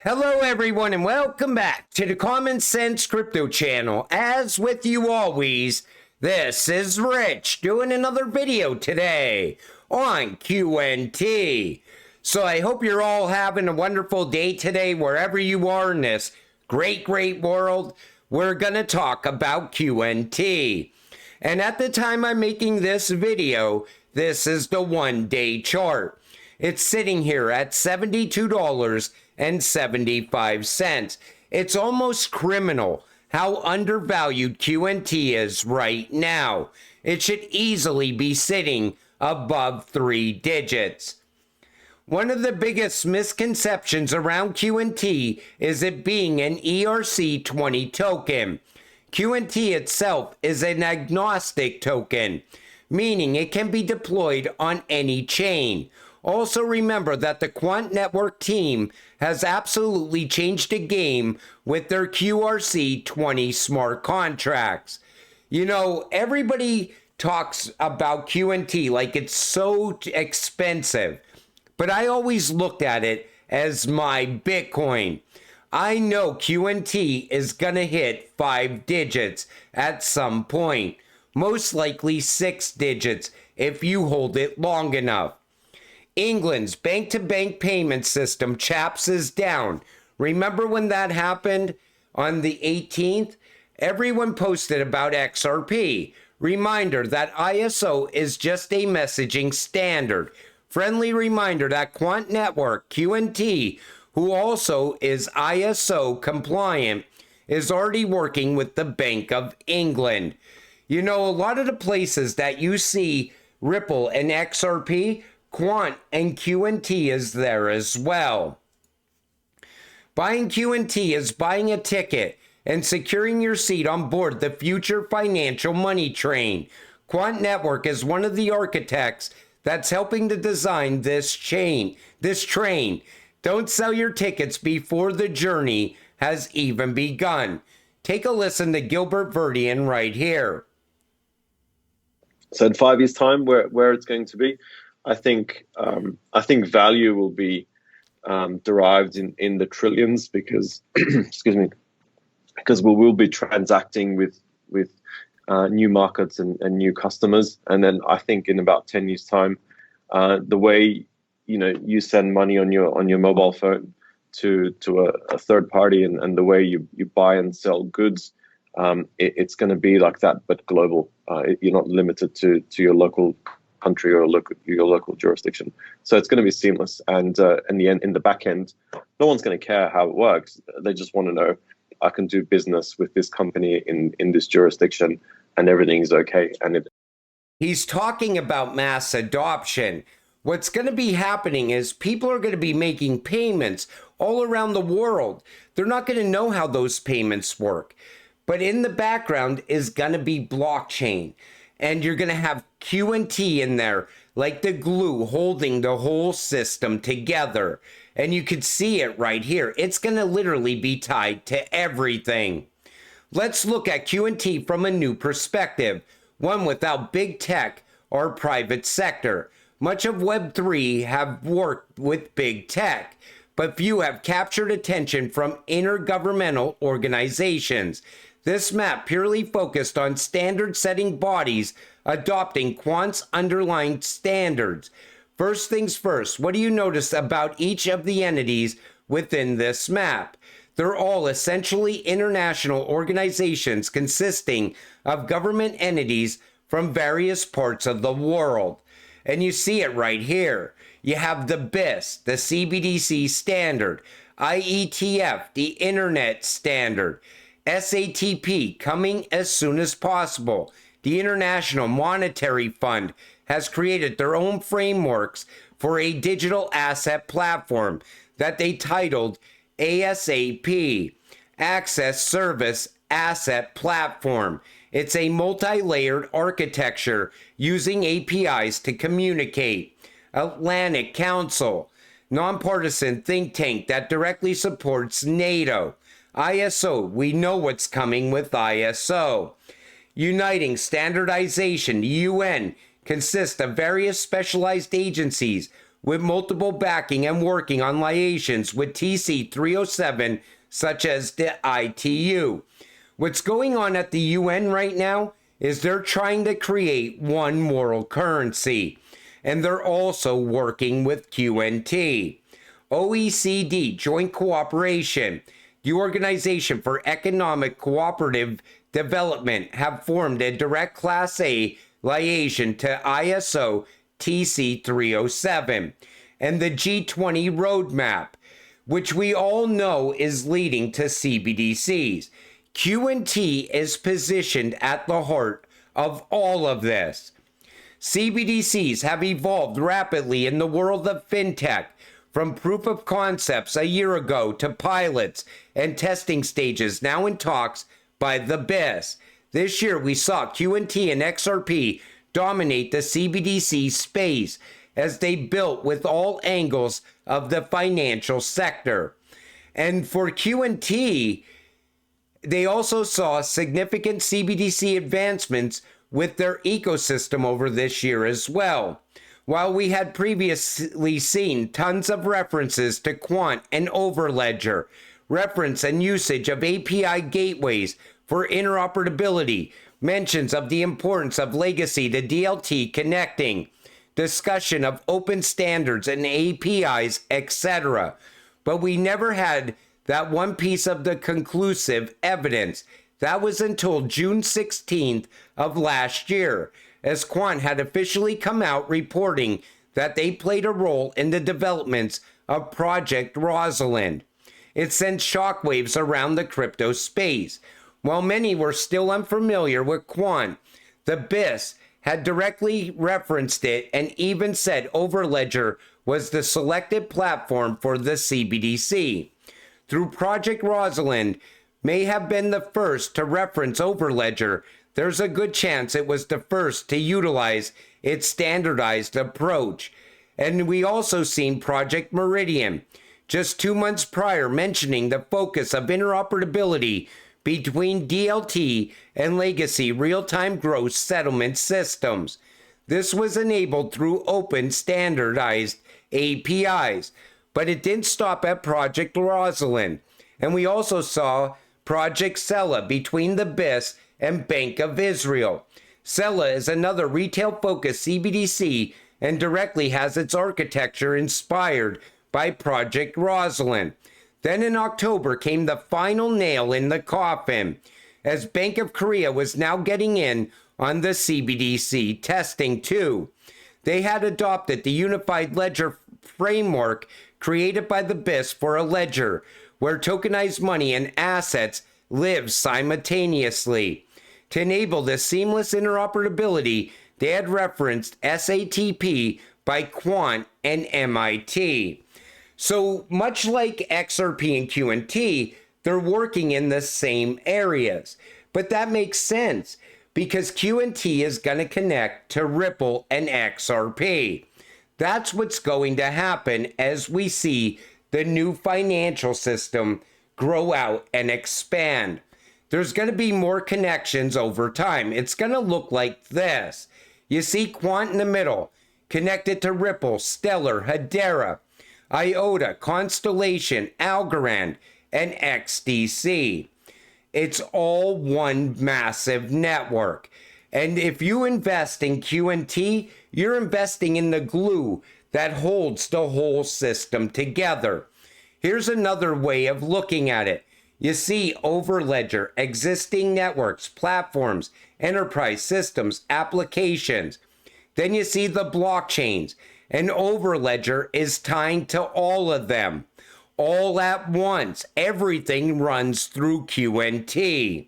Hello everyone and welcome back to the Common Sense Crypto channel. As with you always, this is Rich doing another video today on QNT. So I hope you're all having a wonderful day today wherever you are in this great world. We're going to talk about QNT. And at the time I'm making this video, this is the 1-day chart. It's sitting here at $72.75. It's almost criminal how undervalued QNT is right now. It should easily be sitting above 3 digits. One of the biggest misconceptions around QNT is it being an ERC20 token. QNT itself is an agnostic token, meaning it can be deployed on any chain. Also remember that the Quant Network team has absolutely changed the game with their QRC20 smart contracts. You know, everybody talks about QNT like it's so expensive, but I always looked at it as my Bitcoin. I know QNT is going to hit 5 digits at some point, most likely 6 digits if you hold it long enough. England's bank-to-bank payment system, CHAPS, is down. Remember when that happened on the 18th? Everyone posted about XRP. Reminder that ISO is just a messaging standard. Friendly reminder that Quant Network, QNT, who also is ISO compliant, is already working with the Bank of England. You know, a lot of the places that you see Ripple and XRP, Quant and QNT is there as well. Buying QNT is buying a ticket and securing your seat on board the future financial money train. Quant Network is one of the architects that's helping to design this train. Don't sell your tickets before the journey has even begun. Take a listen to Gilbert Verdian right here. So in 5 years' time, where it's going to be, I think value will be derived in the trillions because excuse me, because we will be transacting with new markets and new customers. And then I think in about 10 years' time, the way you send money on your mobile phone to a third party and the way you buy and sell goods, it's going to be like that, but global. You're not limited to your local country or your local jurisdiction. So it's going to be seamless. And in the end, in the back end, no one's going to care how it works. They just want to know, I can do business with this company in this jurisdiction and everything's okay. And he's talking about mass adoption. What's going to be happening is people are going to be making payments all around the world. They're not going to know how those payments work. But in the background is going to be blockchain. And you're going to have QNT in there, like the glue holding the whole system together. And you could see it right here. It's going to literally be tied to everything. Let's look at QNT from a new perspective, one without big tech or private sector. Much of Web3 have worked with big tech, but few have captured attention from intergovernmental organizations. This map purely focused on standard-setting bodies adopting Quant's underlying standards. First things first, what do you notice about each of the entities within this map? They're all essentially international organizations consisting of government entities from various parts of the world. And you see it right here. You have the BIS, the CBDC standard, IETF, the Internet standard, SATP coming as soon as possible. The International Monetary Fund has created their own frameworks for a digital asset platform that they titled ASAP, Access Service Asset Platform. It's a multi-layered architecture using APIs to communicate. Atlantic Council, nonpartisan think tank that directly supports NATO. ISO, we know what's coming with ISO. Uniting Standardization, the UN, consists of various specialized agencies with multiple backing and working on liaisons with TC307, such as the ITU. What's going on at the UN right now is they're trying to create one moral currency, and they're also working with QNT. OECD, Joint Cooperation, the Organization for Economic Cooperative Development, have formed a direct Class A liaison to ISO TC307 and the G20 roadmap, which we all know is leading to CBDCs. QNT is positioned at the heart of all of this. CBDCs have evolved rapidly in the world of fintech, from proof of concepts a year ago to pilots and testing stages now in talks by the BIS. This year we saw QNT and XRP dominate the CBDC space as they built with all angles of the financial sector. And for QNT, they also saw significant CBDC advancements with their ecosystem over this year as well. While we had previously seen tons of references to Quant and Overledger, reference and usage of API gateways for interoperability, mentions of the importance of legacy to DLT connecting, discussion of open standards and APIs, etc. But we never had that one piece of the conclusive evidence. That was until June 16th of last year, as Quant had officially come out reporting that they played a role in the developments of Project Rosalind. It sent shockwaves around the crypto space. While many were still unfamiliar with Quant, the BIS had directly referenced it and even said Overledger was the selected platform for the CBDC. Through Project Rosalind may have been the first to reference Overledger, there's a good chance it was the first to utilize its standardized approach. And we also seen Project Meridian, just 2 months prior, mentioning the focus of interoperability between DLT and legacy real-time gross settlement systems. This was enabled through open standardized APIs, but it didn't stop at Project Rosalind. And we also saw Project Sela between the BIS and Bank of Israel. Sela is another retail-focused CBDC and directly has its architecture inspired by Project Rosalind. Then in October came the final nail in the coffin, as Bank of Korea was now getting in on the CBDC testing too. They had adopted the unified ledger framework created by the BIS for a ledger, where tokenized money and assets live simultaneously. To enable this seamless interoperability, they had referenced SATP by Quant and MIT. So much like XRP and QNT, they're working in the same areas. But that makes sense because QNT is going to connect to Ripple and XRP. That's what's going to happen as we see the new financial system grow out and expand. There's going to be more connections over time. It's going to look like this. You see Quant in the middle, connected to Ripple, Stellar, Hedera, IOTA, Constellation, Algorand, and XDC. It's all one massive network. And if you invest in QNT, you're investing in the glue that holds the whole system together. Here's another way of looking at it. You see Overledger, existing networks, platforms, enterprise systems, applications. Then you see the blockchains, and Overledger is tying to all of them. All at once, everything runs through QNT.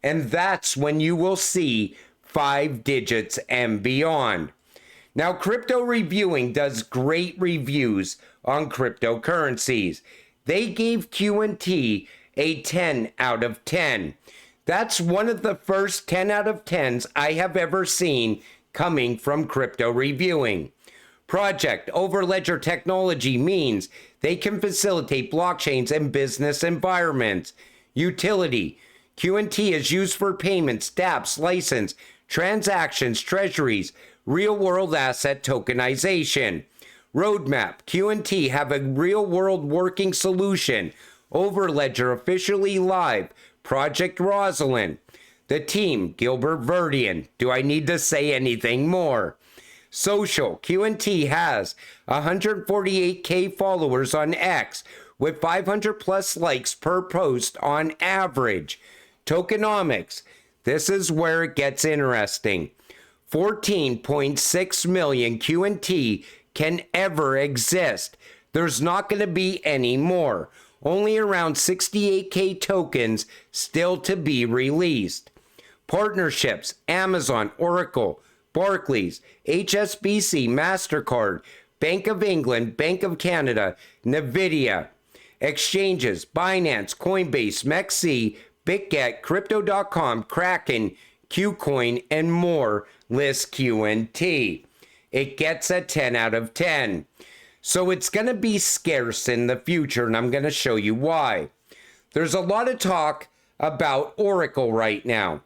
And that's when you will see 5 digits and beyond. Now, Crypto Reviewing does great reviews on cryptocurrencies. They gave QNT a 10 out of 10. That's one of the first 10 out of 10s I have ever seen coming from Crypto Reviewing. Project Overledger technology means they can facilitate blockchains and business environments. Utility. QNT is used for payments, dApps, license, transactions, treasuries, real-world asset tokenization. Roadmap. QNT have a real-world working solution. Overledger officially live. Project Rosalind. The team, Gilbert Verdian. Do I need to say anything more? Social. QNT has 148K followers on X with 500 plus likes per post on average. Tokenomics. This is where it gets interesting. 14.6 million QNT can ever exist. There's not going to be any more. Only around 68K tokens still to be released. Partnerships, Amazon, Oracle, Barclays, HSBC, MasterCard, Bank of England, Bank of Canada, NVIDIA. Exchanges, Binance, Coinbase, MEXC, BitGet, Crypto.com, Kraken, Qcoin, and more list QNT. It gets a 10 out of 10. So it's going to be scarce in the future, and I'm going to show you why. There's a lot of talk about Oracle right now,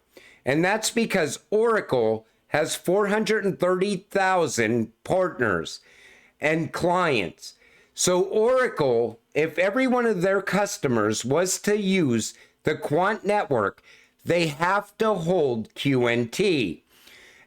and that's because Oracle has 430,000 partners and clients. So Oracle, if every one of their customers was to use the Quant network, they have to hold QNT.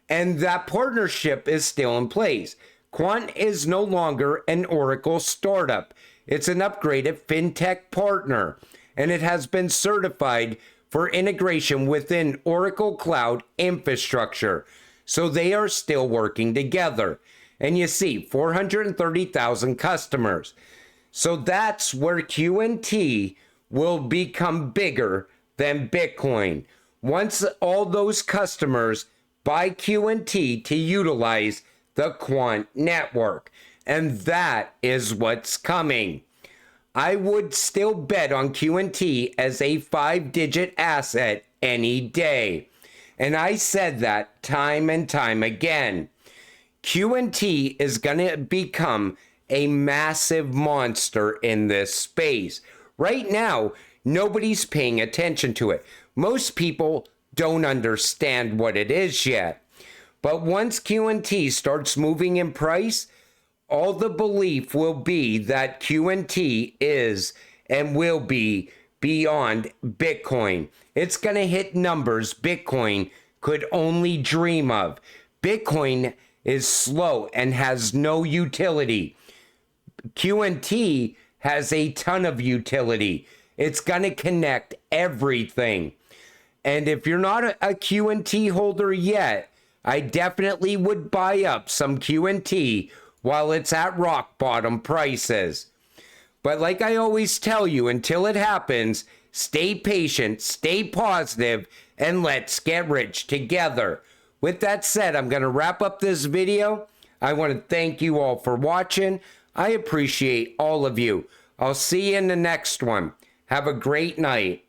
And that partnership is still in place. Quant is no longer an Oracle startup. It's an upgraded fintech partner, and it has been certified for integration within Oracle Cloud infrastructure. So they are still working together. And you see, 430,000 customers. So that's where QNT will become bigger than Bitcoin. Once all those customers buy QNT to utilize the Quant network. And that is what's coming. I would still bet on QNT as a 5-digit asset any day. And I said that time and time again. QNT is going to become a massive monster in this space. Right now, nobody's paying attention to it. Most people don't understand what it is yet. But once QNT starts moving in price, all the belief will be that QNT is and will be beyond Bitcoin. It's going to hit numbers Bitcoin could only dream of. Bitcoin is slow and has no utility. QNT has a ton of utility. It's going to connect everything. And if you're not a QNT holder yet, I definitely would buy up some QNT while it's at rock bottom prices. But like I always tell you, until it happens, stay patient, stay positive, and let's get rich together. With that said, I'm going to wrap up this video. I want to thank you all for watching. I appreciate all of you. I'll see you in the next one. Have a great night.